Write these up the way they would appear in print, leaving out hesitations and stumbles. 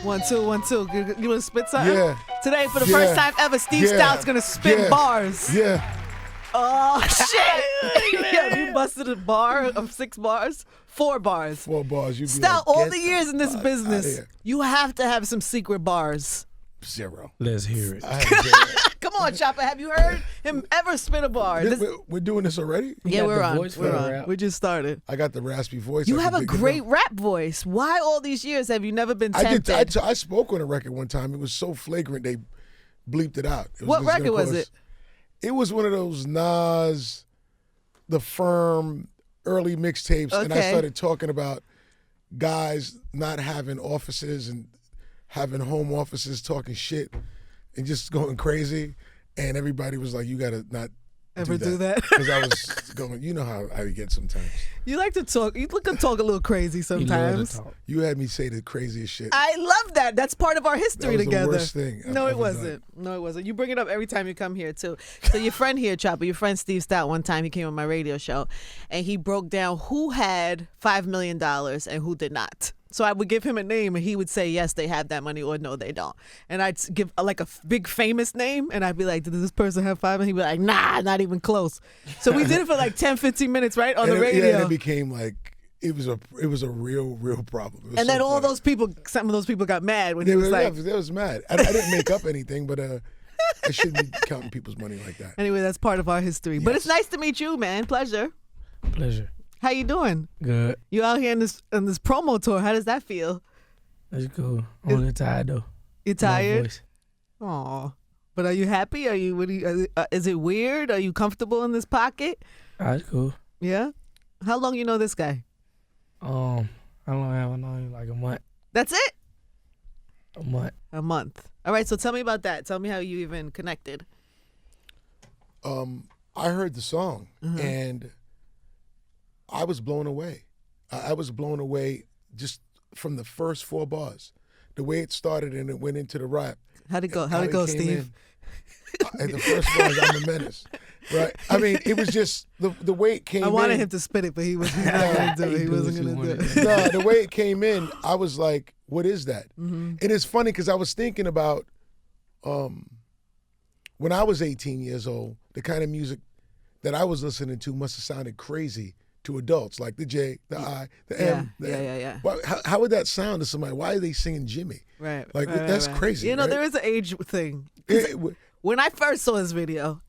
1, 2, 1, 2. You want to spit something? Yeah. Today, for the first time ever, Steve Stout's going to spit bars. Yeah. Oh, shit. Yeah, you busted a bar of 6 bars. 4 bars. 4 bars. You Stout, all the years in this business, you have to have some secret bars. 0. Let's hear it. Come on, Choppa. Have you heard him ever spit a bar? We're doing this already? Yeah, we're on. We're on. We just started. I got the raspy voice. You have a great rap voice. Why all these years have you never been tempted? I spoke on a record one time. It was so flagrant they bleeped it out. What record was it? It was one of those Nas, The Firm, early mixtapes, and I started talking about guys not having offices and having home offices, talking shit and just going crazy, and everybody was like, "You gotta not ever do that." Because I was going, you know how I get sometimes. You like to talk. You look to talk a little crazy sometimes. You had me say the craziest shit. I love that. That's part of our history that was together. The worst thing. No, it wasn't. No, it wasn't. You bring it up every time you come here too. So your friend here, Choppa, your friend Steve Stout, one time he came on my radio show, and he broke down who had $5 million and who did not. So I would give him a name, and he would say, yes, they have that money, or no, they don't. And I'd give like a big famous name, and I'd be like, does this person have 5? And he'd be like, nah, not even close. So we did it for like 10, 15 minutes, right, on the radio. Yeah, and it became like, it was a real problem. And then all those people, some of those people got mad when he was like. They was mad. I didn't make up anything, but I shouldn't be counting people's money like that. Anyway, that's part of our history. Yes. But it's nice to meet you, man. Pleasure. How you doing? Good. You out here in this promo tour. How does that feel? That's cool. I'm a little tired though. You tired? Aw. But are you happy? Is it weird? Are you comfortable in this pocket? That's cool. Yeah? How long you know this guy? How long have I known him? Like a month. That's it? A month. A month. All right, so tell me about that. Tell me how you even connected. I heard the song, and I was blown away. I was blown away just from the first 4 bars. The way it started and it went into the rap. How'd it go? How'd it go, Steve? And the first bar was I'm a menace. Right? I mean, it was just the way it came in. I wanted him to spit it, but he wasn't going to do it. He wasn't going to do it. No, the way it came in, I was like, what is that? And it's funny because I was thinking about when I was 18 years old, the kind of music that I was listening to must have sounded crazy to adults, like the J, the I, the M. Yeah. Well, how would that sound to somebody? Why are they singing Jimmy? Right. Like, that's crazy. You know, right? there is an age thing. When I first saw this video,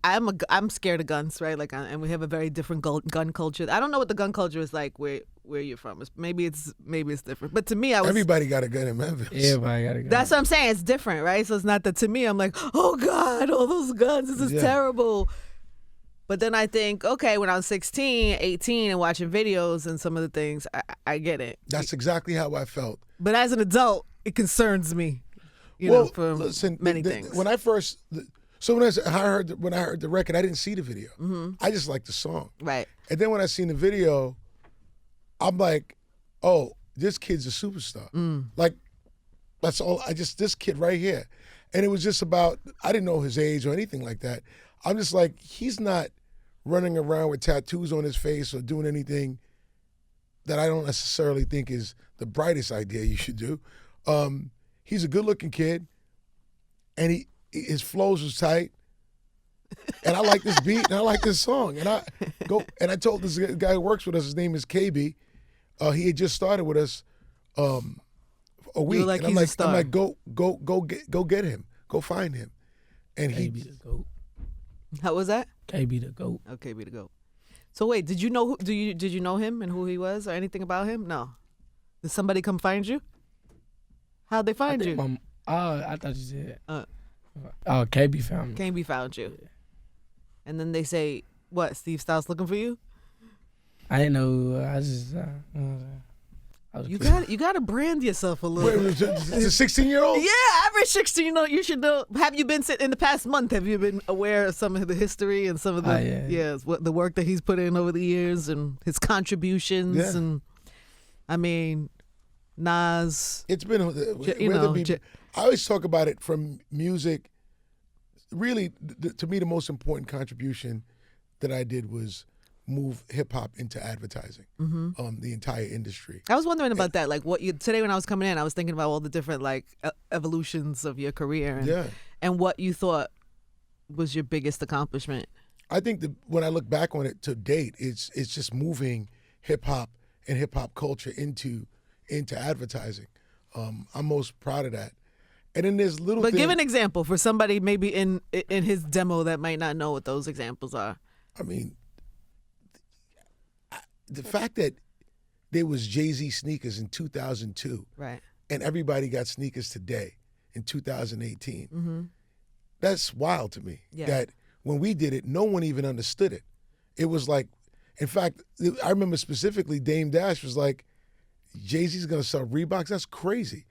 I'm scared of guns, right? Like, and we have a very different gun culture. I don't know what the gun culture is like where you're from. Maybe it's different. But to me, everybody got a gun in Memphis. Everybody got a gun. That's what I'm saying. It's different, right? So it's not that to me. I'm like, oh God, all those guns. This is terrible. But then I think, okay, when I was 16, 18, and watching videos and some of the things, I get it. That's exactly how I felt. But as an adult, it concerns me. You know, for many things. When I first, when I heard the record, I didn't see the video. I just liked the song. Right. And then when I seen the video, I'm like, oh, this kid's a superstar. Like, that's all. This kid right here. And it was just about, I didn't know his age or anything like that. I'm just like, he's not running around with tattoos on his face or doing anything that I don't necessarily think is the brightest idea you should do. He's a good-looking kid, and his flows was tight, and I like this beat, and I like this song. And I told this guy who works with us, his name is KB. He had just started with us a week. Like, and I'm like, go get him, go find him. And KB the GOAT. How was that? KB the GOAT. Oh, KB the GOAT. So wait, did you know him and who he was or anything about him? No. Did somebody come find you? How'd they find you? I thought you said. KB found me. KB found you. Yeah. And then they say, what, Steve Stout's looking for you? I didn't know. I just. You got to brand yourself a little. Wait, it's a 16-year-old? Yeah, average 16. You should know. Have you been in the past month? Have you been aware of some of the history and some of the the work that he's put in over the years and his contributions? Yeah. And I mean, Nas. It's been I always talk about it from music. Really, to me, the most important contribution that I did was move hip hop into advertising, the entire industry. I was wondering about that. Like today when I was coming in, I was thinking about all the different like evolutions of your career and what you thought was your biggest accomplishment. I think when I look back on it to date, it's just moving hip hop and hip hop culture into advertising. I'm most proud of that. And then there's little. But give an example for somebody maybe in his demo that might not know what those examples are. I mean, the fact that there was Jay-Z sneakers in 2002, right, and everybody got sneakers today in 2018. Mm-hmm. That's wild to me. Yeah. That when we did it, no one even understood it. It was like, in fact, I remember specifically Dame Dash was like, Jay-Z's gonna sell Reeboks? That's crazy.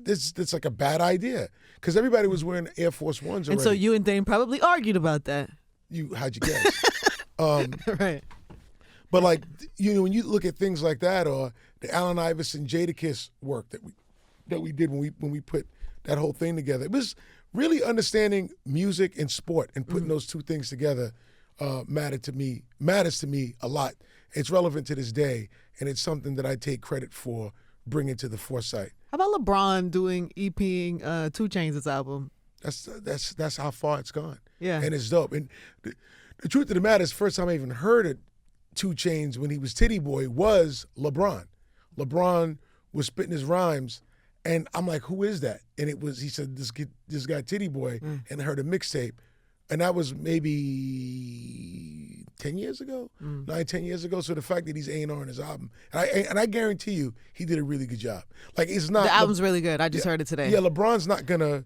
That's like a bad idea because everybody was wearing Air Force Ones already. And so you and Dame probably argued about that. How'd you guess? Right. But like, when you look at things like that, or the Allen Iverson Jadakiss work that we did when we put that whole thing together, it was really understanding music and sport and putting those two things together matters to me a lot. It's relevant to this day, and it's something that I take credit for bringing to the foresight. How about LeBron doing EPing 2 Chainz' album? That's how far it's gone. Yeah. And it's dope. And the truth of the matter is, first time I even heard it, 2 Chainz when he was Titty Boy was LeBron. LeBron was spitting his rhymes, and I'm like, who is that? And he said, this guy Titty Boy, and I heard a mixtape. And that was maybe 10 years ago, 10 years ago. So the fact that he's A&R in his album, and I guarantee you, he did a really good job. Like, it's not. The album's really good. I just heard it today. Yeah, LeBron's not gonna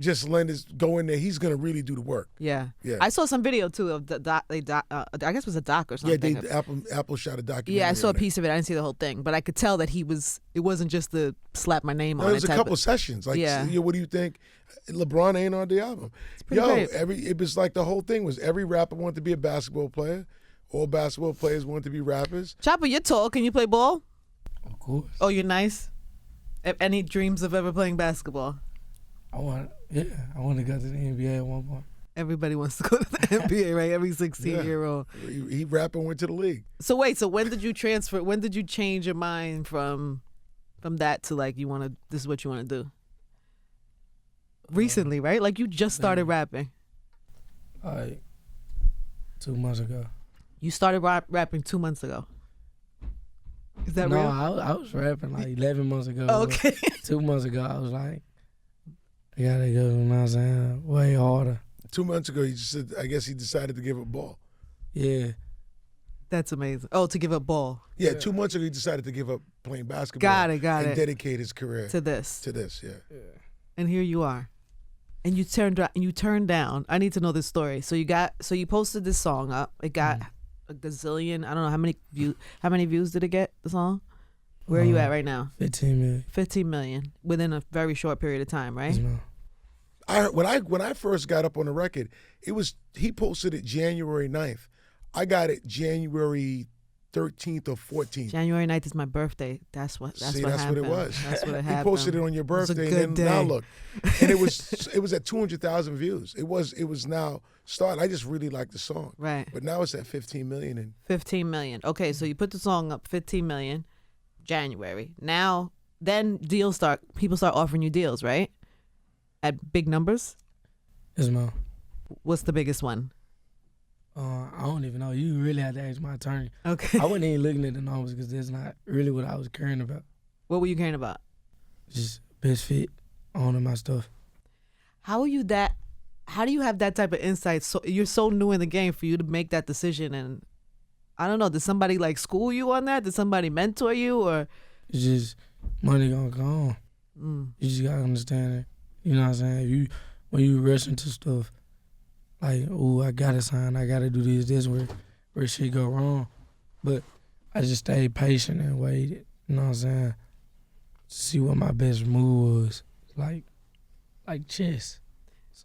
just go in there. He's gonna really do the work. Yeah. Yeah. I saw some video too of the doc. I guess it was a doc or something. Yeah, Apple shot a documentary. Yeah, I saw a on it. piece of it. I didn't see the whole thing, but I could tell that it wasn't just the slap my name on it. There was a couple sessions. Like, what do you think? LeBron ain't on the album. It's pretty great. It was like the whole thing was every rapper wanted to be a basketball player. All basketball players wanted to be rappers. Choppa, you're tall. Can you play ball? Of course. Oh, you're nice? Any dreams of ever playing basketball? I want to go to the NBA at one point. Everybody wants to go to the NBA, right? Every 16-year-old. He rapped and went to the league. So wait, when did you transfer? When did you change your mind from that to like this is what you want to do? Recently, right? Like you just started rapping. 2 months ago. You started rapping 2 months ago. Is that real? No, I was rapping like 11 months ago. Okay. 2 months ago, I was like, I gotta go, you know what I'm saying, way harder. 2 months ago, he just said, I guess he decided to give up ball. Yeah. That's amazing. Oh, to give up ball. Yeah, 2 months ago, he decided to give up playing basketball. Got it. And dedicate his career to this. Yeah. And here you are. And you turned down. I need to know this story. So you posted this song up. It got a gazillion. I don't know how many views. How many views did it get? The song. Where are you at right now? 15 million. 15 million within a very short period of time, right? Yes, When I first got up on the record, he posted it January 9th. I got it January 13th or 14th. January 9th is my birthday. That's what what it happened. was. That's what it happened. He posted it on your birthday, and then day. now look, and it was at 200,000 views. It was now starting. I just really like the song, right? But now it's at 15 million. And 15 million. Okay, so you put the song up, 15 million, January. Now, then people start offering you deals, right? At big numbers. Yes, ma'am. What's the biggest one? I don't even know. You really have to ask my attorney. Okay. I wasn't even looking at the numbers because that's not really what I was caring about. What were you caring about? Just best fit, owning my stuff. How do you have that type of insight? So you're so new in the game for you to make that decision, and I don't know. Did somebody like school you on that? Did somebody mentor you, or? It's just money gonna come on. You just gotta understand it. You know what I'm saying? When you rush into stuff, like, oh, I gotta sign, I gotta do this where shit go wrong. But I just stayed patient and waited, you know what I'm saying, to see what my best move was. Like chess.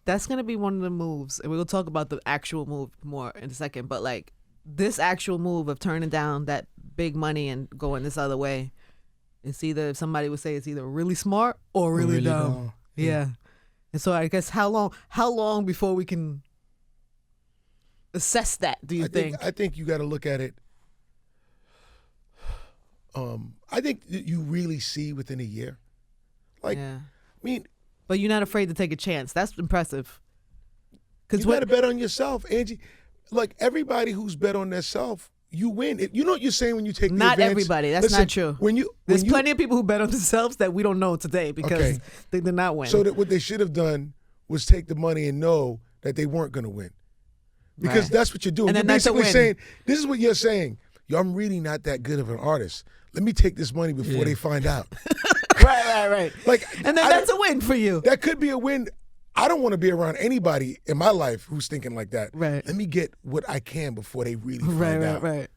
That's gonna be one of the moves, and we'll talk about the actual move more in a second, but like this actual move of turning down that big money and going this other way, somebody would say it's either really smart or really dumb. Yeah. And so I guess how long before we can assess that? Do you think? I think you got to look at it. I think you really see within a year. Like, Yeah. I mean, But you're not afraid to take a chance. That's impressive. you got to bet on yourself, Angie. Like, everybody who's bet on themselves, you win. You know what you're saying when you take the Not advance? everybody. That's Listen, not true. There's plenty of people who bet on themselves that we don't know today because they did not win. So that what they should have done was take the money and know that they weren't going to win. Because Right. that's what you're doing. And You're then that's a basically win. saying, this is what you're saying. Yo, I'm really not that good of an artist. Let me take this money before they find out. right. Like, And then that's a win for you. That could be a win. I don't want to be around anybody in my life who's thinking like that. Right. Let me get what I can before they really find out. Right.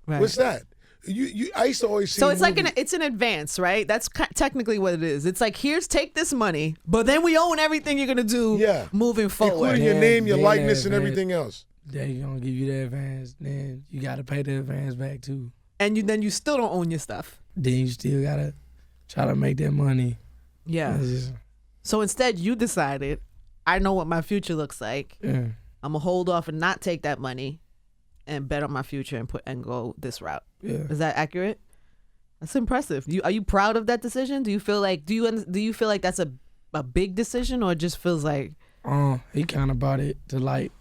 What's that? I used to always see. So it's like it's an advance, right? That's technically what it is. It's like, take this money, but then we own everything you're gonna do moving forward. Including your name, your likeness, and everything else. They gonna give you the advance, then you gotta pay the advance back too. And then you still don't own your stuff. Then you still gotta try to make that money. Yeah. So instead, you decided, I know what my future looks like. Yeah. I'm gonna hold off and not take that money, and bet on my future and go this route. Yeah. Is that accurate? That's impressive. Are you proud of that decision? Do you feel like do you feel like that's a big decision, or it just feels like He kind of brought it to light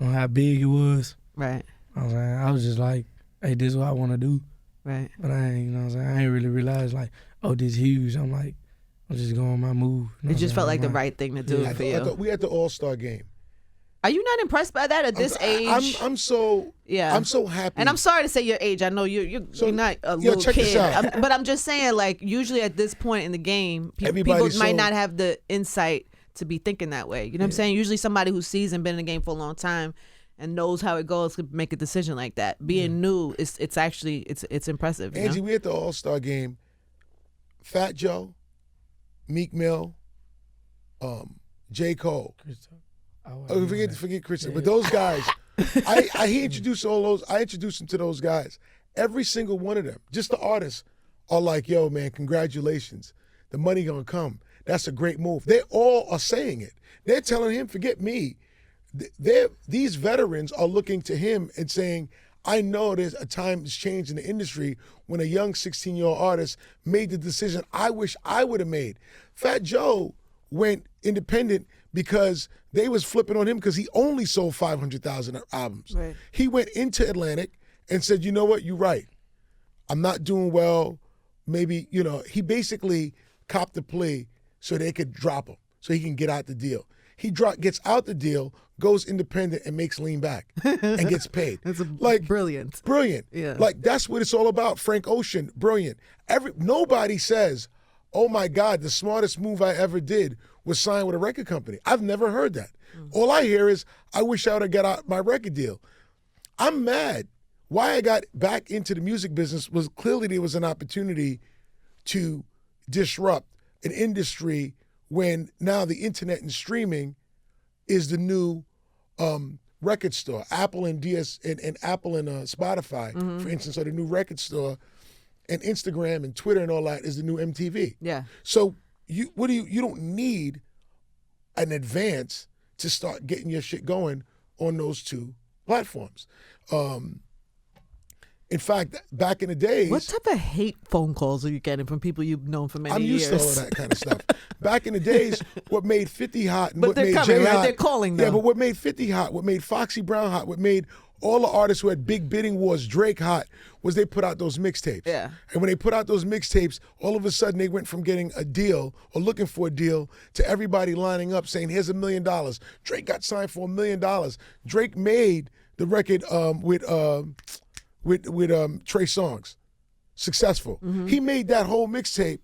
on how big it was. right? I was just like, hey, this is what I want to do. Right. But I ain't really realized like, oh, this huge. I'm just going my move. It just felt like the right thing to do for you. We at the All-Star game. Are you not impressed by that at this age? I'm so happy. And I'm sorry to say your age. I know you're not a little check kid. this out. But I'm just saying, like, usually at this point in the game, people Everybody's might so- not have the insight to be thinking that way. You know what I'm saying? Usually somebody who's seasoned, been in the game for a long time, and knows how it goes could make a decision like that. Being new, it's actually impressive. You Angie, know? we at the All-Star game. Fat Joe, Meek Mill, J. Cole. Forget Christian. But those guys, he introduced all those. I introduced them to those guys. Every single one of them, just the artists, are like, yo, man, congratulations. The money gonna come. That's a great move. They all are saying it. They're telling him, forget me. These veterans are looking to him and saying, I know there's a time has changed in the industry when a young 16-year-old artist made the decision I wish I would have made. Fat Joe went independent because they was flipping on him because he only sold 500,000 albums. Right. He went into Atlantic and said, you know what, you're right. I'm not doing well. Maybe, he basically copped the plea so they could drop him, so he can get out the deal. He gets out the deal, goes independent, and makes Lean Back and gets paid. That's brilliant. Brilliant. Yeah. Like, that's what it's all about. Frank Ocean, brilliant. Nobody says, oh my God, the smartest move I ever did was sign with a record company. I've never heard that. All I hear is, I wish I would have got out my record deal. I'm mad. Why I got back into the music business was clearly there was an opportunity to disrupt an industry when now the internet and streaming is the new record store. Apple and Apple and Spotify, for instance, are the new record store, and Instagram and Twitter and all that is the new MTV. Yeah. So you don't need an advance to start getting your shit going on those two platforms. In fact, back in the days, What type of hate phone calls are you getting from people you've known for many years? I'm used to all that kind of stuff. Back in the days, what made 50 hot and But what they're made coming, Jay right? hot. They're calling Yeah, them. but what made 50 hot, what made Foxy Brown hot, what made all the artists who had big bidding wars, Drake hot, was they put out those mixtapes. Yeah. And when they put out those mixtapes, all of a sudden they went from getting a deal or looking for a deal to everybody lining up saying, here's $1 million. Drake got signed for $1 million. Drake made the record with Trey Songz. Successful. He made that whole mixtape,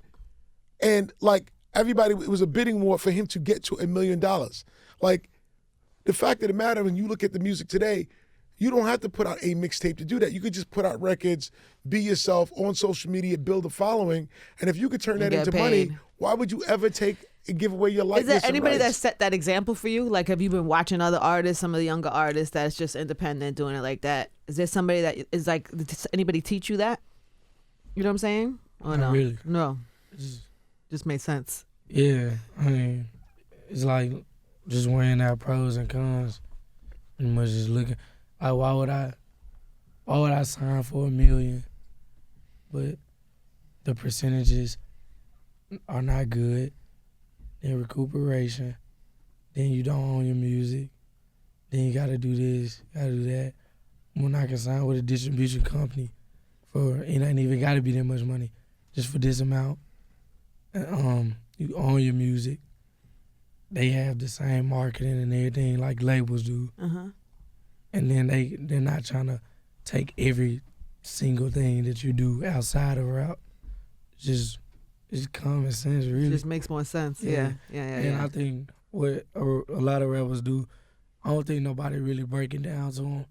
and like everybody, it was a bidding war for him to get to $1 million. Like, the fact of the matter, when you look at the music today, you don't have to put out a mixtape to do that. You could just put out records, be yourself on social media, build a following, and if you could turn that get into paid. money, why would you ever take and give away your Is likeness? there anybody and that rights? set that example for you? Like, have you been watching other artists, some of the younger artists that's just independent doing it like that? Is there somebody that is like, does anybody teach you that? You know what I'm saying? Or Not no? really. No. Just- Just made sense. Yeah, I mean, it's like just weighing out pros and cons. Pretty much just looking. Like, why would I sign for $1 million, but the percentages are not good, then recuperation, then you don't own your music, then you gotta do this, gotta do that. When I can sign with a distribution company for, it ain't even gotta be that much money, just for this amount. And, you own your music. They have the same marketing and everything like labels do. Uh-huh. And then they're not trying to take every single thing that you do outside of rap. Just common sense, really. It just makes more sense. Yeah. And I think what a lot of rappers do, I don't think nobody really break it down to him.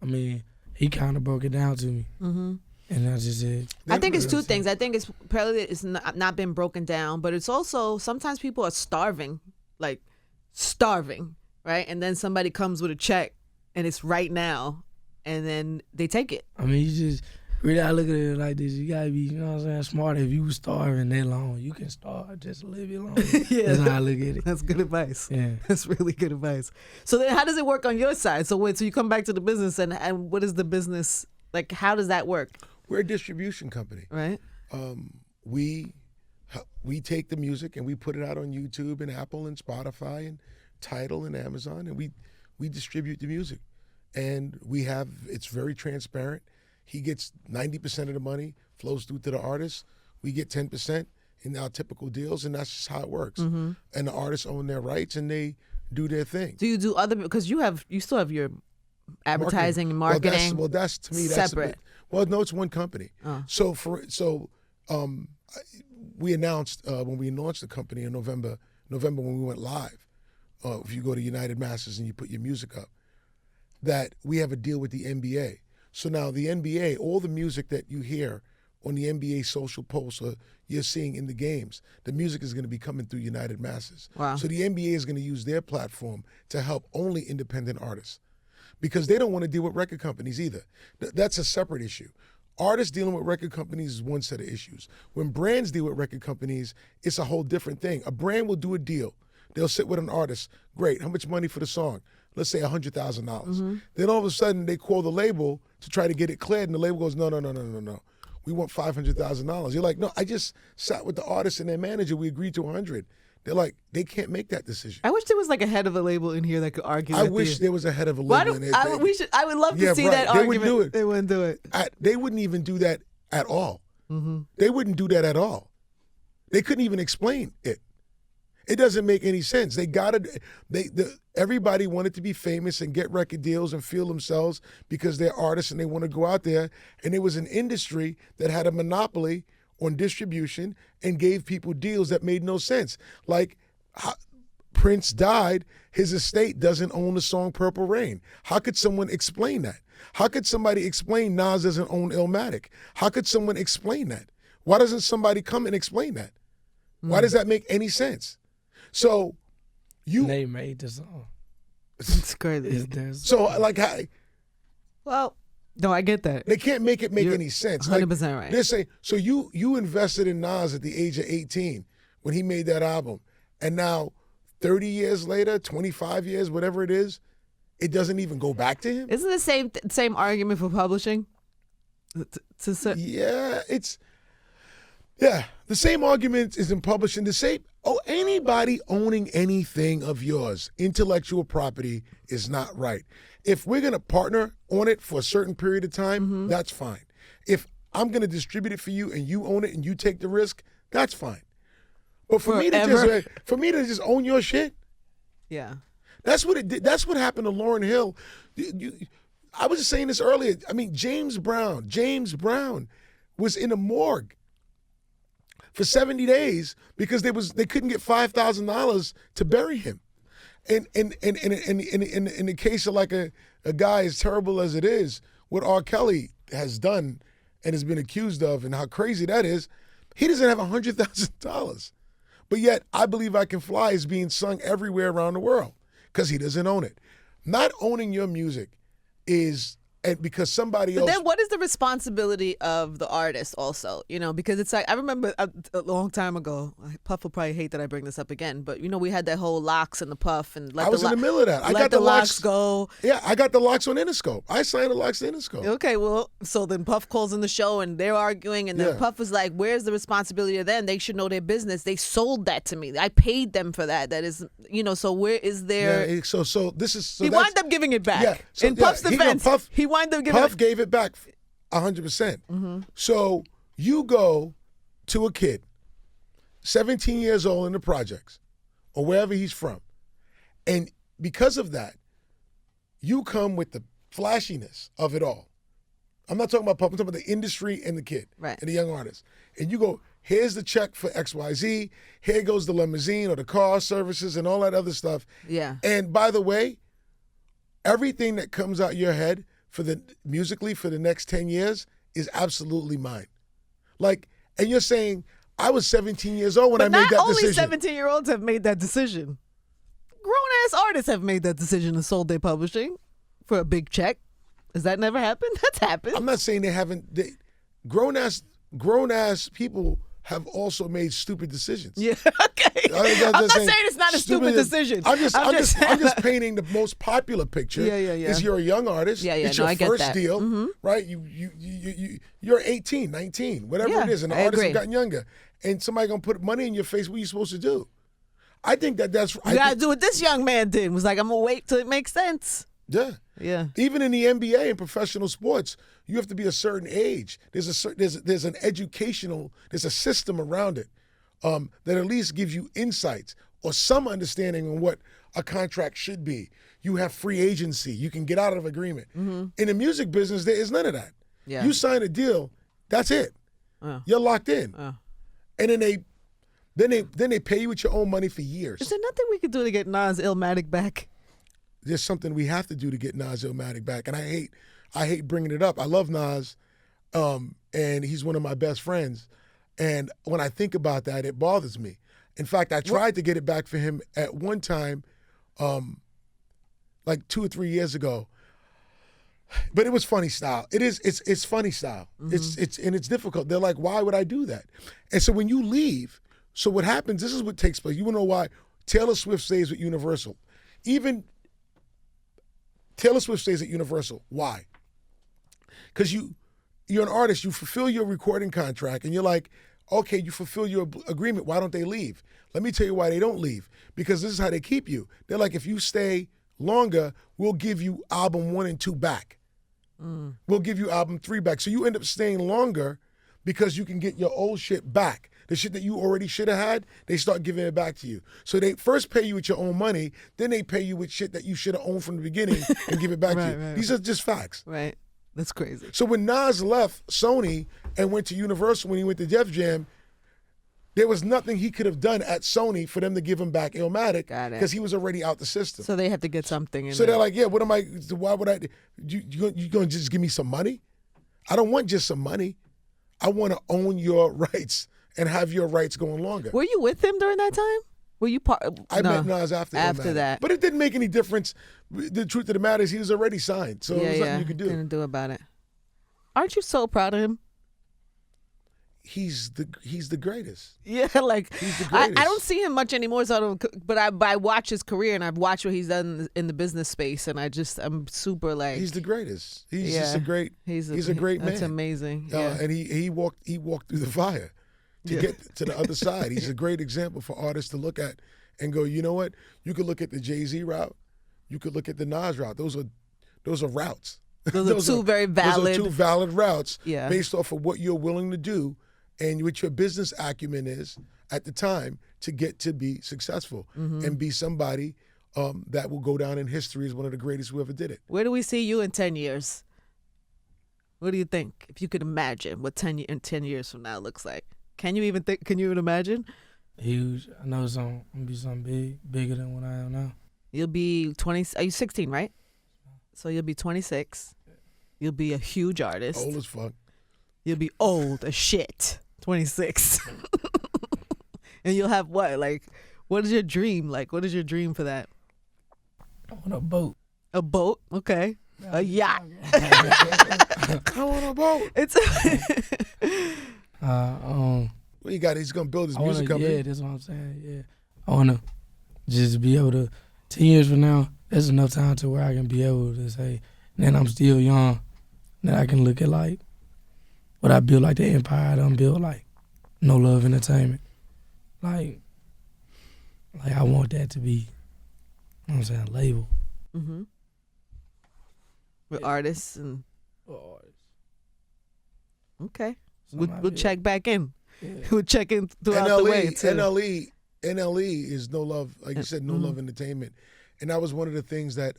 I mean, he kind of broke it down to me. Mm-hmm. And I just said, I think it's two things. I think it's probably it's not been broken down, but it's also sometimes people are starving, right? And then somebody comes with a check, and it's right now, and then they take it. I mean, you just really, I look at it like this. You gotta be, you know what I'm saying, smart. If you starving that long, you can starve just a little bit longer. Yeah, that's how I look at it. That's good advice. Yeah, that's really good advice. So then, how does it work on your side? So you come back to the business, and what is the business like? How does that work? We're a distribution company. Right. We take the music and we put it out on YouTube and Apple and Spotify and Tidal and Amazon, and we distribute the music. And it's very transparent. He gets 90% of the money, flows through to the artist. We get 10% in our typical deals, and that's just how it works. Mm-hmm. And the artists own their rights and they do their thing. Do you do other, because you still have your advertising and marketing. Well, that's to me, that's separate. Well, no, it's one company. Oh. We announced when we launched the company in November when we went live. If you go to United Masters and you put your music up, that we have a deal with the NBA. So now the NBA, all the music that you hear on the NBA social posts or you're seeing in the games, the music is going to be coming through United Masters. Wow. So the NBA is going to use their platform to help only independent artists, because they don't want to deal with record companies either. That's a separate issue. Artists dealing with record companies is one set of issues. When brands deal with record companies, it's a whole different thing. A brand will do a deal. They'll sit with an artist. Great, how much money for the song? Let's say $100,000. Mm-hmm. Then all of a sudden they call the label to try to get it cleared, and the label goes, no. We want $500,000. You're like, no, I just sat with the artist and their manager. We agreed to 100. They're like, they can't make that decision. I wish there was like a head of a label in here that could argue. I wish there was a head of a label in it. I would love to see that argument. They wouldn't do it. They wouldn't do it. They wouldn't even do that at all. Mm-hmm. They wouldn't do that at all. They couldn't even explain it. It doesn't make any sense. Everybody wanted to be famous and get record deals and feel themselves because they're artists and they want to go out there. And it was an industry that had a monopoly on distribution and gave people deals that made no sense. Like Prince died, his estate doesn't own the song Purple Rain. How could someone explain that? How could somebody explain Nas doesn't own Illmatic? How could someone explain that? Why doesn't somebody come and explain that? Why does that make any sense? So they made the song. It's crazy. So like well, no, I get that. They can't make it make any sense. 100% right. They're saying, so you invested in Nas at the age of 18 when he made that album, and now 30 years later, 25 years, whatever it is, it doesn't even go back to him? Isn't the same argument for publishing? Yeah, the same argument is in publishing. Anybody owning anything of yours, intellectual property, is not right. If we're going to partner on it for a certain period of time, that's fine. If I'm going to distribute it for you and you own it and you take the risk, that's fine. But for me to just own your shit, yeah, that's what it did. That's what happened to Lauryn Hill. I was just saying this earlier. I mean, James Brown was in a morgue for 70 days because they couldn't get $5,000 to bury him. And in the case of like a guy as terrible as it is, what R. Kelly has done and has been accused of and how crazy that is, he doesn't have $100,000. But yet, I Believe I Can Fly is being sung everywhere around the world because he doesn't own it. Not owning your music is and because somebody But else. then what is the responsibility of the artist also? You know, because it's like, I remember a long time ago, Puff will probably hate that I bring this up again, but you know, we had that whole locks and the Puff and I was in the middle of that. I got the the locks go. Yeah, I got the locks on Interscope. I signed the locks to Interscope. Okay, well, so then Puff calls in the show and they're arguing, and then Yeah. Puff was like, where's the responsibility of them? They should know their business. They sold that to me. I paid them for that. That is, you know, so where is their... Yeah, so this is... So he that's- wound up giving it back. Yeah, so, in Puff's defense, he wound up giving Puff it... gave it back 100%. So you go to a kid, 17 years old in the projects, or wherever he's from, and because of that, you come with the flashiness of it all. I'm not talking about Puff, I'm talking about the industry and the kid, Right. and the young artist. And you go, here's the check for XYZ, here goes the limousine or the car services and all that other stuff. Yeah. And by the way, everything that comes out your head musically for the next 10 years is absolutely mine. Like, and you're saying, I was 17 years old when I made that decision. Not only 17-year-olds have made that decision. Grown-ass artists have made that decision and sold their publishing for a big check. Has that never happened? That's happened. I'm not saying they haven't. Grown-ass people have also made stupid decisions. Yeah, okay. I'm not saying it's not a stupid decision. I'm just painting the most popular picture. Yeah. Is you're a young artist. Yeah. It's No, your I get first that. deal, right? You're 18, 19, whatever Yeah, it is, and the I artists agree. have gotten younger, and somebody gonna put money in your face. What are you supposed to do? I think that's. You gotta do what this young man did. Was like, I'm gonna wait till it makes sense. Yeah. Yeah. Even in the NBA and professional sports, you have to be a certain age. There's an educational, there's a system around it that at least gives you insights or some understanding on what a contract should be. You have free agency. You can get out of agreement. In the music business, there is none of that. Yeah. You sign a deal, that's it. You're locked in. And then they pay you with your own money for years. Is there nothing we could do to get Nas Illmatic back? There's something we have to do to get Nas Illmatic back, and I hate bringing it up. I love Nas, and he's one of my best friends. And when I think about that, it bothers me. In fact, I tried to get it back for him at one time, like 2 or 3 years ago. But it was funny style. It's funny style. It's difficult. They're like, why would I do that? And so when you leave, so what happens? This is what takes place. You want to know why Taylor Swift stays with Universal? Even Taylor Swift stays at Universal. Why? Because you're an artist. You fulfill your recording contract, and you're like, okay, you fulfill your agreement. Why don't they leave? Let me tell you why they don't leave. Because this is how they keep you. They're like, if you stay longer, we'll give you album 1 and 2 back. We'll give you album 3 back. So you end up staying longer because you can get your old shit back. The shit that you already should have had, they start giving it back to you. So they first pay you with your own money, then they pay you with shit that you should have owned from the beginning and give it back to you. Right. These are just facts. Right. That's crazy. So when Nas left Sony and went to Universal when he went to Def Jam, there was nothing he could have done at Sony for them to give him back Illmatic Got it. because he was already out the system. So they have to get something in So there. they're like, yeah, what am I, why would I, you going to just give me some money? I don't want just some money. I want to own your rights and have your rights going longer. Were you with him during that time? Were you part? I met Nas after Illmatic. that. But it didn't make any difference. The truth of the matter is he was already signed. So there was nothing you could do. Couldn't do about it. Aren't you so proud of him? He's the greatest. Yeah, like He's the I greatest. don't see him much anymore. So I don't. But I watch his career and I've watched what he's done in the business space, and I'm super like. He's the greatest. He's just a great. He's a great man. That's amazing. Yeah. And he walked through the fire to get to the other side. He's a great example for artists to look at and go, you know what? You could look at the Jay-Z route. You could look at the Nas route. Those are routes. Those are two very valid. Those are two valid routes Yeah. based off of what you're willing to do and what your business acumen is at the time to get to be successful and be somebody that will go down in history as one of the greatest who ever did it. Where do we see you in 10 years? What do you think? If you could imagine what 10 years from now looks like, can you even think? Can you even imagine? Huge. I know it's gonna be something bigger than what I am now. You'll be 20. Are you 16, right? So you'll be 26. You'll be a huge artist. Old as fuck. You'll be old as shit. 26. And you'll have what? Like, what is your dream? Like, what is your dream for that? I want a boat. A boat? Okay. A yacht. I want a boat. It's What you got? He's gonna build his I wanna, music company. yeah, that's what I'm saying. Yeah, I wanna just be able to. 10 years from now, that's enough time to where I can be able to say, man, I'm still young. That I can look at like what I built, like the empire I done built, like No Love Entertainment. Like I want that to be, you know what I'm saying, a label. mm-hmm. With artists and okay, we'll check back in. Yeah. We'll check in throughout the way too. NLE is No Love, like you said, No Love Entertainment, and that was one of the things that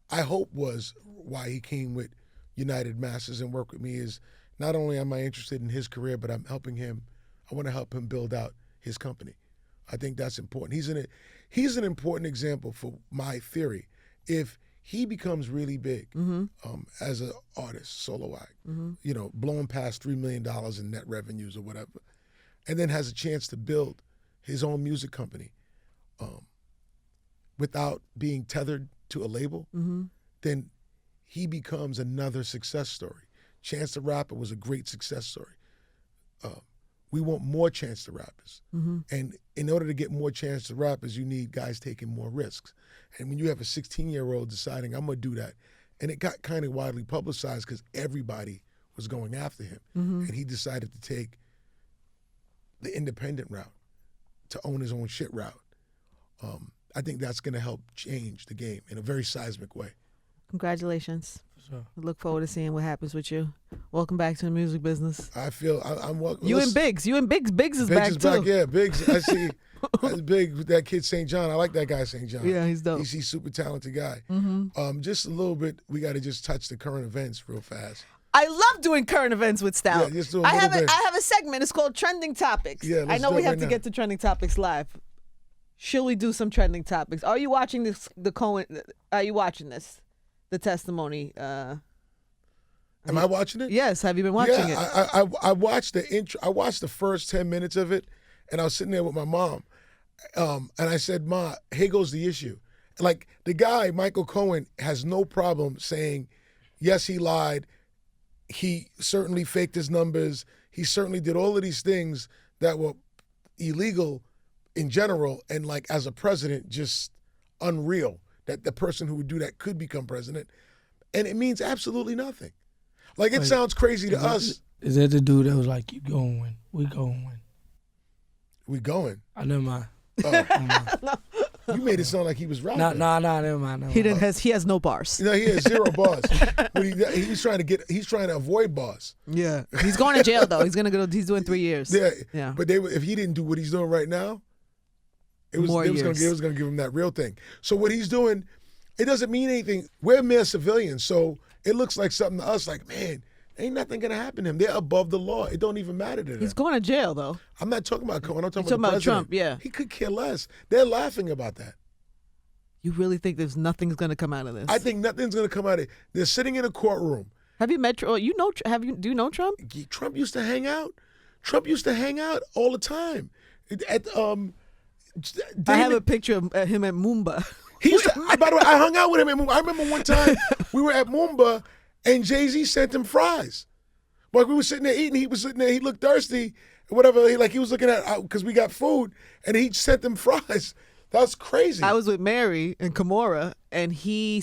I hope was why he came with United Masters and worked with me. Is not only am I interested in his career, but I'm helping him. I want to help him build out his company. I think that's important. He's an important example for my theory. If he becomes really big as an artist, solo act, blowing past $3 million in net revenues or whatever, and then has a chance to build his own music company without being tethered to a label, then he becomes another success story. Chance the Rapper was a great success story. We want more Chance the Rappers. And in order to get more Chance the Rappers, you need guys taking more risks. And when you have a 16-year-old deciding, I'm going to do that, and it got kind of widely publicized because everybody was going after him. And he decided to take the independent route, to own his own shit route. I think that's going to help change the game in a very seismic way. Congratulations. Sure. I look forward to seeing what happens with you. Welcome back to the music business. I feel I'm welcome. You and Biggs. Biggs is back too. Yeah, Biggs. I see. That's big with that kid St. John. I like that guy St. John. Yeah, he's dope. He's a super talented guy. Just a little bit. We got to just touch the current events real fast. I love doing current events with Stout. Yeah, just do a little bit. I have a segment. It's called Trending Topics. Yeah, I know we have to now. get to Trending Topics live. Should we do some Trending Topics? Are you watching this? Are you watching this? The testimony. Am I watching it? Yes. Have you been watching it? I watched the intro. I watched the first 10 minutes of it, and I was sitting there with my mom, and I said, "Ma, here goes the issue." Like the guy, Michael Cohen, has no problem saying, "Yes, he lied. He certainly faked his numbers. He certainly did all of these things that were illegal in general, and like as a president, just unreal that the person who would do that could become president." And it means absolutely nothing. Like, it sounds crazy to us. Is that the dude that was like, you going win? We going win. We going. I never mind. You made it sound like he was rapping. Nah, never mind. He has no bars. No, he has zero bars. But he's trying to avoid bars. Yeah. He's going to jail though. He's doing 3 years. Yeah. But if he didn't do what he's doing right now, it was going to give him that real thing. So what he's doing, it doesn't mean anything. We're mere civilians, so it looks like something to us. Like, man, ain't nothing gonna happen to him. They're above the law. It don't even matter to them. He's going to jail though. I'm not talking about Cohen. I'm talking You're about the president. Trump. Yeah. He could care less. They're laughing about that. You really think there's nothing's gonna come out of this? I think nothing's gonna come out of it. They're sitting in a courtroom. Have you met? Do you know Trump? Trump used to hang out. Trump used to hang out all the time. I have a picture of him at Moomba. By the way, I hung out with him at Moomba. I remember one time we were at Moomba and Jay-Z sent him fries. Like, we were sitting there eating, he was sitting there, he looked thirsty, whatever. He was looking at, because we got food, and he sent them fries. That's crazy. I was with Mary and Kimora, and he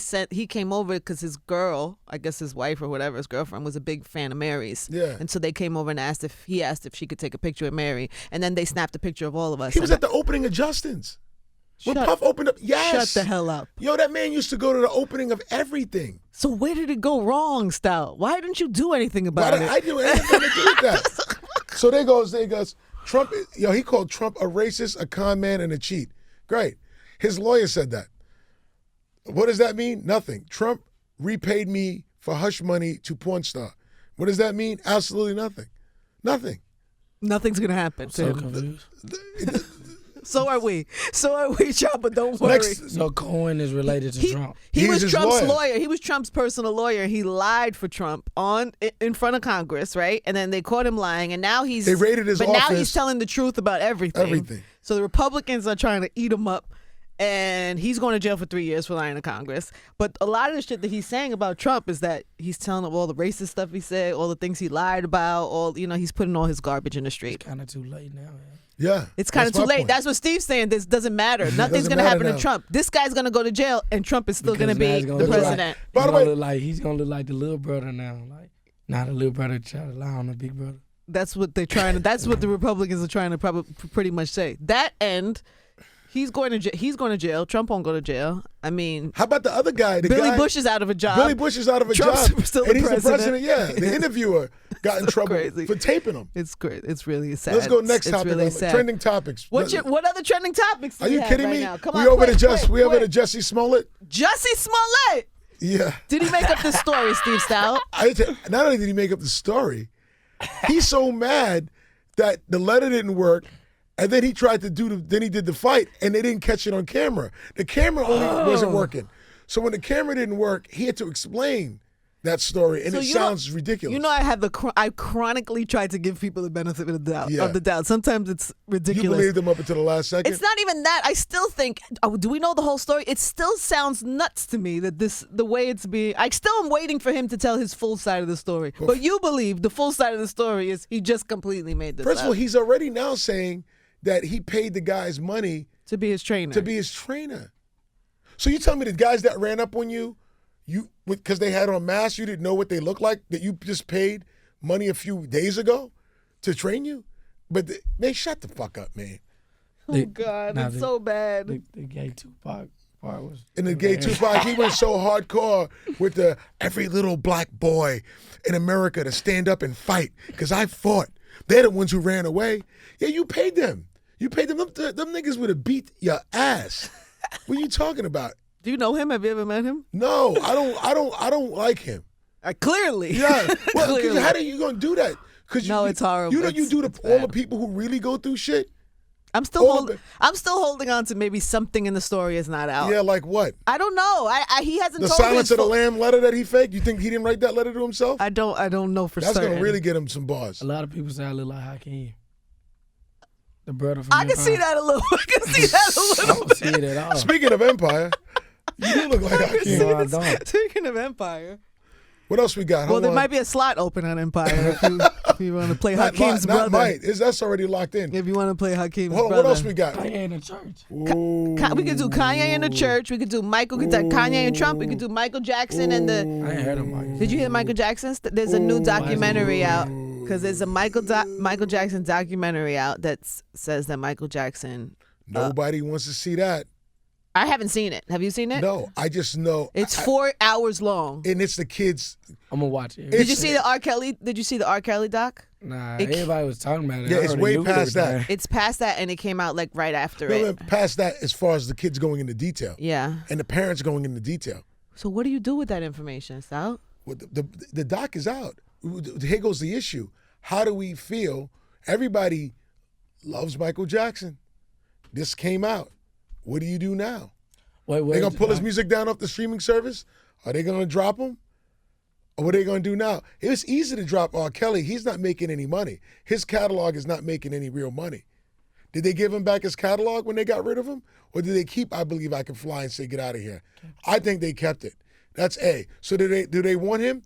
came over because his girl, I guess his wife or whatever, his girlfriend, was a big fan of Mary's. Yeah. And so they came over and asked if she could take a picture of Mary, and then they snapped a picture of all of us. He was at the opening of Justin's. When Puff opened up, yes. Shut the hell up. Yo, that man used to go to the opening of everything. So where did it go wrong, Stout? Why didn't you do anything about it? I do anything to do with that. So there goes, Trump, he called Trump a racist, a con man, and a cheat. Great. His lawyer said that. What does that mean? Nothing. Trump repaid me for hush money to porn star. What does that mean? Absolutely nothing. Nothing. Nothing's going to happen. So confused. So are we, Choppa. Don't worry. So Cohen is related to Trump. He was Trump's lawyer. He was Trump's personal lawyer. He lied for Trump in front of Congress, right? And then they caught him lying, and now they raided his office. But now he's telling the truth about everything. Everything. So the Republicans are trying to eat him up, And he's going to jail for 3 years for lying to Congress. But a lot of the shit that he's saying about Trump is that he's telling them all the racist stuff he said, all the things he lied about, he's putting all his garbage in the street. It's kind of too late now, man. Yeah. It's kind of too late. Point. That's what Steve's saying. This doesn't matter. Nothing's going to happen to Trump. This guy's going to go to jail, and Trump is still going to be the president. By the way, he's going to look like the little brother now. Like, not the little brother trying to lie on the big brother. That's what they're trying to. That's what the Republicans are trying to pretty much say. That end. He's going to jail. Trump won't go to jail. I mean, how about the other guy? Billy Bush is out of a job. Billy Bush is out of a Trump's job, still and the he's president. the president. Yeah, the interviewer got in trouble for taping him. It's great. It's really sad. Let's go next it's topic. Really sad. Trending topics. What other trending topics? Do Are you kidding me? Now? Come we on, over quick, to Jussie Smollett. Jussie Smollett. Yeah. Did he make up this story, Steve Stout? Not only did he make up the story, he's so mad that the letter didn't work. And then he tried to then he did the fight, and they didn't catch it on camera. The camera only wasn't working. So when the camera didn't work, he had to explain that story, and it sounds ridiculous. You know, I chronically tried to give people the benefit of the doubt. Sometimes it's ridiculous. You believed them up until the last second? It's not even that. I still think, do we know the whole story? It still sounds nuts to me that the way it's being, I still am waiting for him to tell his full side of the story. But you believe the full side of the story is he just completely made this First of all, he's already now saying that he paid the guys money to be his trainer. So you tell me the guys that ran up on you because they had on masks, you didn't know what they looked like, that you just paid money a few days ago to train you? But man, shut the fuck up, man. God, it's so bad. The gay Tupac part was. In the gay Tupac, he went so hardcore with the every little black boy in America to stand up and fight because I fought. They're the ones who ran away. Yeah, you paid them. You paid them. Them niggas would have beat your ass. What are you talking about? Do you know him? Have you ever met him? No, I don't like him. Clearly. Yeah. Well, Clearly. how are you gonna do that? It's horrible. You know, you do all the people who really go through shit. I'm still holding on to maybe something in the story is not out. Yeah, like what? I don't know. He hasn't. The told Silence of the Lamb letter that he faked. You think he didn't write that letter to himself? I don't know for certain. That's gonna really get him some bars. A lot of people say I look like Hakeem, the brother from. I can see that a little. I can see that a little. I don't see it at all. Speaking of Empire, you do look like Hakeem. No, I don't. Speaking of Empire. What else we got? Well, there might be a slot open on Empire if you want to play Hakeem's brother. That's already locked in. If you want to play Hakeem's brother. What else we got? Kanye in the church. We could do Kanye in the church. We could do Kanye and Trump. We could do Michael Jackson and the. I ain't heard of Michael. Did you hear Michael Jackson's? There's a new documentary out because there's a Michael Jackson documentary out that says that Michael Jackson. Nobody wants to see that. I haven't seen it. Have you seen it? No, I just know it's 4 hours long, and it's the kids. I'm gonna watch it. Did you see the R. Kelly? Did you see the R. Kelly doc? Nah, everybody was talking about it. Yeah, it's way past that. It's past that, and it came out like right after it. it. Past that, as far as the kids going into detail. Yeah. And the parents going into detail. So what do you do with that information, Stout? Well, the doc is out. Here goes the issue. How do we feel? Everybody loves Michael Jackson. This came out. What do you do now? They're going to pull his music down off the streaming service? Are they going to drop him? Or what are they going to do now? It was easy to drop R. Kelly. He's not making any money. His catalog is not making any real money. Did they give him back his catalog when they got rid of him? Or did they keep I Believe I Can Fly and say, get out of here? I think they kept it. That's A. So do they want him?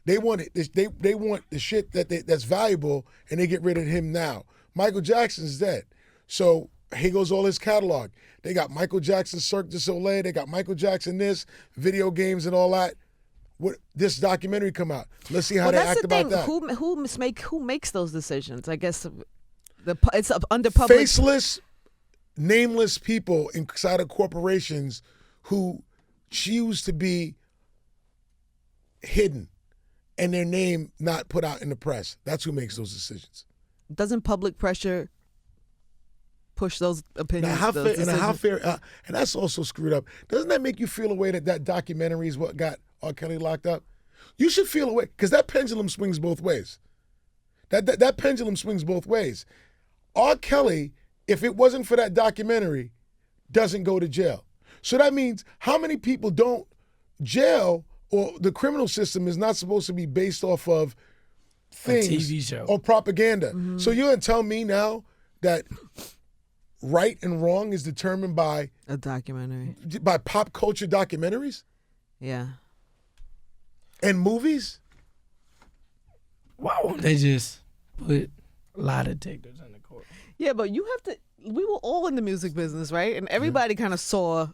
They want it. They want the shit that's valuable, and they get rid of him now. Michael Jackson's dead. So here goes all his catalog. They got Michael Jackson Cirque du Soleil. They got Michael Jackson video games and all that. This documentary come out. Let's see how they act about that. Who makes those decisions? I guess it's under public. Faceless, nameless people inside of corporations who choose to be hidden and their name not put out in the press. That's who makes those decisions. Doesn't public pressure push those opinions? And that's also screwed up. Doesn't that make you feel a way that documentary is what got R. Kelly locked up? You should feel a way, because that pendulum swings both ways. That pendulum swings both ways. R. Kelly, if it wasn't for that documentary, doesn't go to jail. So that means how many people don't jail, or the criminal system is not supposed to be based off of things a TV show or propaganda. Mm-hmm. So you're going to tell me now that right and wrong is determined by A documentary. pop culture documentaries Yeah. and movies? Why won't they just put lie detectors in the court? Yeah, but you have to. We were all in the music business, right? And everybody kind of saw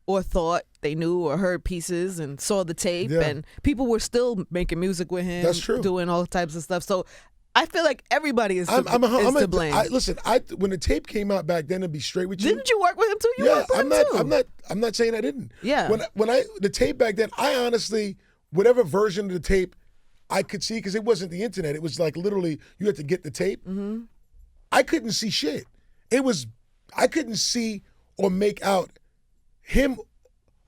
or thought they knew or heard pieces and saw the tape, Yeah. and people were still making music with him. That's true. Doing all types of stuff. So I feel like everybody is to blame. Listen, when the tape came out back then, to be straight with you, Didn't you work with him too? You yeah, worked with him too. I'm not saying I didn't. Yeah. When the tape back then, I honestly, whatever version of the tape I could see, because it wasn't the internet. It was like literally you had to get the tape. Mm-hmm. I couldn't see shit. I couldn't see or make out him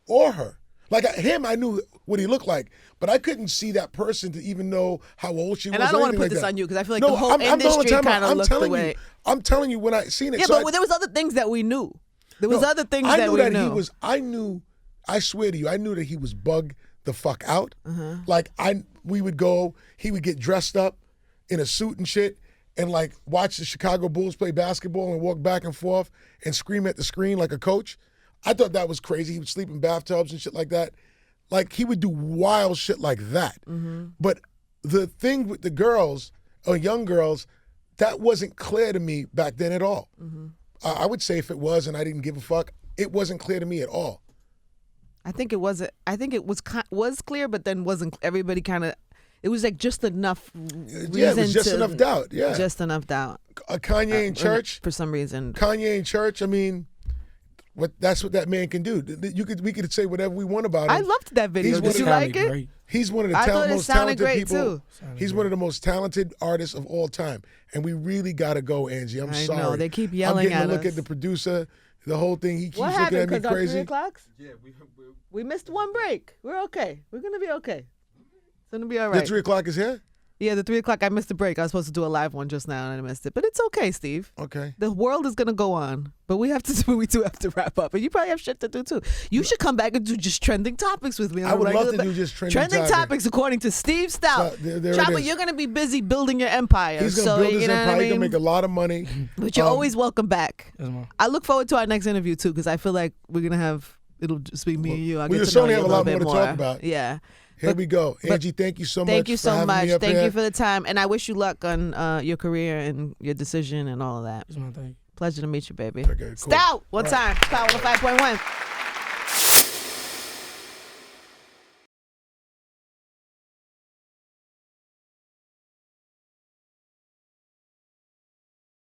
or her. Like him, I knew what he looked like, but I couldn't see that person to even know how old she was. And I don't want to put like this that. on you because I feel like No, the whole industry kind of looked the way. I'm telling you when I seen it. Yeah, so but there was other things that we knew. There was No, other things I that knew we that knew. he was. I swear to you, I knew that he was bugged the fuck out. Uh-huh. Like we would go. He would get dressed up in a suit and shit, and like watch the Chicago Bulls play basketball and walk back and forth and scream at the screen like a coach. I thought that was crazy. He would sleep in bathtubs and shit like that. Like he would do wild shit like that. Mm-hmm. But the thing with the girls or young girls, that wasn't clear to me back then at all. Mm-hmm. I would say if it was and I didn't give a fuck, it wasn't clear to me at all. I think it wasn't. I think it was clear, but then wasn't. Everybody kind of. It was like just enough reason. Yeah, it was just to, enough doubt. Yeah, just enough doubt. Kanye in church for some reason. Kanye in church. I mean, that's what that man can do. We could say whatever we want about him. I loved that video. He's Did you like it? Great. He's one of the I thought it most sounded talented great people. too. He's one of the most talented artists of all time, and we really got to go, Angie. I'm I sorry. know, they keep yelling I'm getting at a look us. at the producer. The whole thing. He keeps What looking happened? at me Because our 3 crazy. o'clocks? Yeah, We missed one break. We're okay. We're gonna be okay. It's gonna be all The right. 3 o'clock is here. Yeah, the 3 o'clock. I missed the break. I was supposed to do a live one just now and I missed it, but it's okay, Steve. Okay. The world is gonna go on, but we do have to wrap up. And you probably have shit to do too. You should come back and do just trending topics with me. On I a would love regular to do just trending topics topics. according to Steve Stout. So, there it Choppa, is. you're gonna be busy building your empire. He's so, gonna build his you know empire. what I He's gonna mean? make a lot of money. But you're always welcome back. That's my. I look forward to our next interview too, because I feel like we're gonna have. It'll just be me and you. I'll we get to know certainly you have a little lot bit more to talk about. Yeah. Here But- we go. Angie, thank you so much. Thank you for so having much. me up Thank here. you for the time, and I wish you luck on your career and your decision and all of that. That's my thing. Pleasure to meet you, baby. Okay, cool. Stout, one time. Stout 105.1.